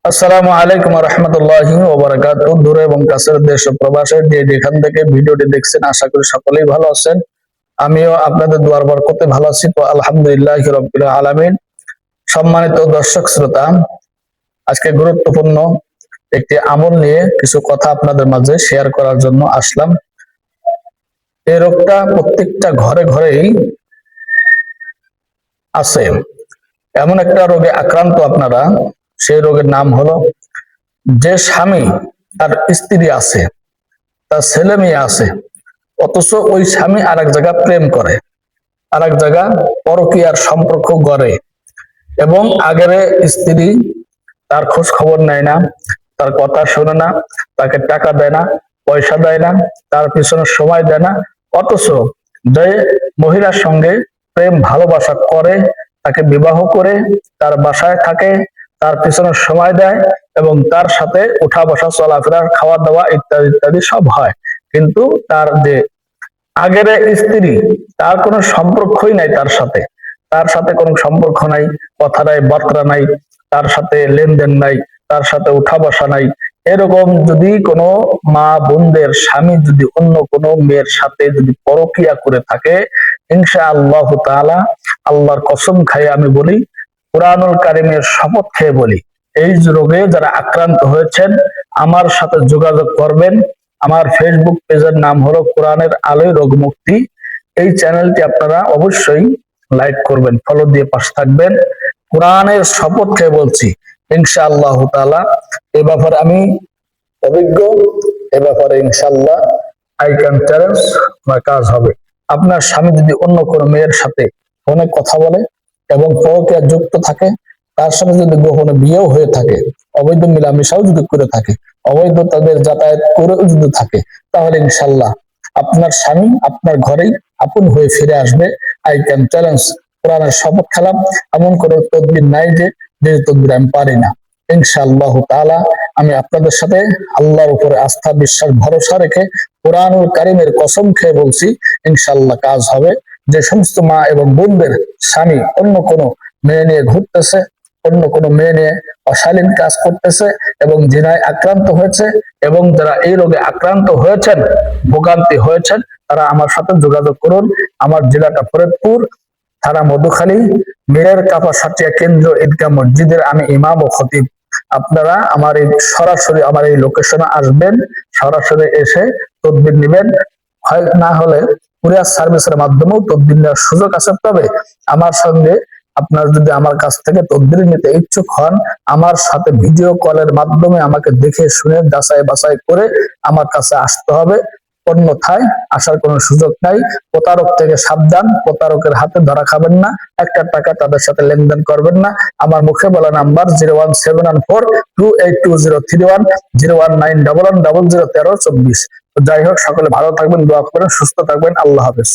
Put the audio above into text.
আসসালামু আলাইকুম রহমতুল্লাহি ওয়া বারাকাতুহু। দূরে এবং কাছের দেশ ও প্রবাসে যে যেখান থেকে ভিডিওটি দেখছেন, আশা করি সকলেই ভালো আছেন। আমিও আপনাদের দুয়ার বরকতে ভালো আছি, তো আলহামদুলিল্লাহি রাব্বিল আলামিন। সম্মানিত দর্শক শ্রোতা, আজকে গুরুত্বপূর্ণ একটি আমল নিয়ে কিছু কথা আপনাদের মাঝে শেয়ার করার জন্য আসলাম। এই রোগটা প্রত্যেকটা ঘরে ঘরেই আছে। এমন একটা রোগে আক্রান্ত আপনারা, সেই রোগের নাম হলো, যে স্বামী তার স্ত্রী আছে, তার ছেলে মেয়ে আছে, অথচ ওই স্বামী আর এক জায়গা প্রেম করে, আর এক জায়গা পরকীয়ার সম্পর্ক গড়ে, এবং আগের স্ত্রী তার খোঁজ খবর নেয় না, তার কথা শোনে না, তাকে টাকা দেয় না, পয়সা দেয় না, তার পিছনে সময় দেয় না। অথচ যে মহিলার সঙ্গে প্রেম ভালোবাসা করে, তাকে বিবাহ করে, তার বাসায় থাকে, তার পিছনে সময় দেয় এবং তার সাথে উঠা বসা চলাফেরা খাওয়া দাওয়া ইত্যাদি ইত্যাদি সব হয়, কিন্তু তার যে আগের স্ত্রী, তার কোনো সম্পর্কই নাই, তার সাথে কোনো সম্পর্ক নাই, কথা নাই, বার্তা নাই, তার সাথে লেনদেন নাই, তার সাথে উঠা বসা নাই। এরকম যদি কোনো মা বোনদের স্বামী যদি অন্য কোনো মেয়ের সাথে যদি পরকীয়া করে থাকে, ইনশাআল্লাহ তাআলা, আল্লাহর কসম খাই আমি বলি, কুরআনুল কারীমের শপথ খেয়ে বলি, এই রোগে যারা আক্রান্ত হয়েছেন আমার সাথে যোগাযোগ করবেন। আমার ফেসবুক পেজের নাম হলো কোরআনের আলোয় রোগ মুক্তি। এই চ্যানেলটি আপনারা অবশ্যই লাইক করবেন, ফলো দিয়ে পাশে থাকবেন। কোরআনের শপথ খেয়ে বলছি, ইনশাআল্লাহ তাআলা এ ব্যাপারে আমি অভিজ্ঞ, এ ব্যাপারে ইনশাআল্লাহ আই ক্যান চ্যালেঞ্জ, আমার কাজ হবে। আপনার স্বামী যদি অন্য কোনো মেয়ের সাথে ফোনে কথা বলে এবং পরকীয়া যুক্ত থাকে, তার সাথে যদি গোপনে বিয়েও হয়ে থাকে, অবৈধ মিলামেশাও যদি করে থাকে, অবৈধ তাদের যাতায়াত করেও যদি থাকে, তাহলে ইনশাল্লাহ আপনার স্বামী আপনার ঘরেই আপন হয়ে ফিরে আসবে। আই ক্যান চ্যালেঞ্জ, কোরআনের শপথ খেলাম। এমন কোনো তদবির নাই যে যে তদবির আমি পারি না। ইনশাআল্লাহ তাআলা আমি আপনাদের সাথে আল্লাহর উপরে আস্থা, বিশ্বাস, ভরসা রেখে কোরআনুল কারীমের কসম খেয়ে বলছি, ইনশাআল্লাহ কাজ হবে। যে সমস্ত মা এবং বোনদের স্বামী অন্য কোনো মেয়ে নিয়ে ঘুরতেছে, অন্য কোনো মেয়ে নিয়ে অশালীন কাজ করতেছে এবং জিনায় আক্রান্ত হয়েছে, এবং যারা এই রোগে আক্রান্ত হয়েছেন, ভোগান্তি হয়েছেন, তারা আমার সাথে যোগাযোগ করুন। আমার জেলাটা ফরিদপুর, থানা মধুখালী, মিরের কাপা সাটিয়া কেন্দ্র ঈদগাহ মসজিদের আমি ইমাম ও খতিব। আপনারা আমার এই সরাসরি আমার এই লোকেশনে আসবেন, সরাসরি এসে তদবির নেবেন। হয় না হলে কুরিয়ার সার্ভিসের মাধ্যমেও তদবির নেওয়ার সুযোগ আছে। তবে আমার সঙ্গে আপনার যদি আমার কাছ থেকে তদবির নিতে ইচ্ছুক হন, আমার সাথে ভিডিও কলের মাধ্যমে আমাকে দেখে শুনে যাচাই বাছাই করে আমার কাছে আসতে হবে, অন্যথায় আসার কোনো সুযোগ নাই। প্রতারক থেকে সাবধান, প্রতারকের হাতে ধরা খাবেন না, একটা টাকা তাদের সাথে লেনদেন করবেন না। আমার মুখে বলা নাম্বার 01714282031, 01911001324। যাই হোক, সকলে ভালো থাকবেন, দোয়া করবেন, সুস্থ থাকবেন। আল্লাহ হাফেজ।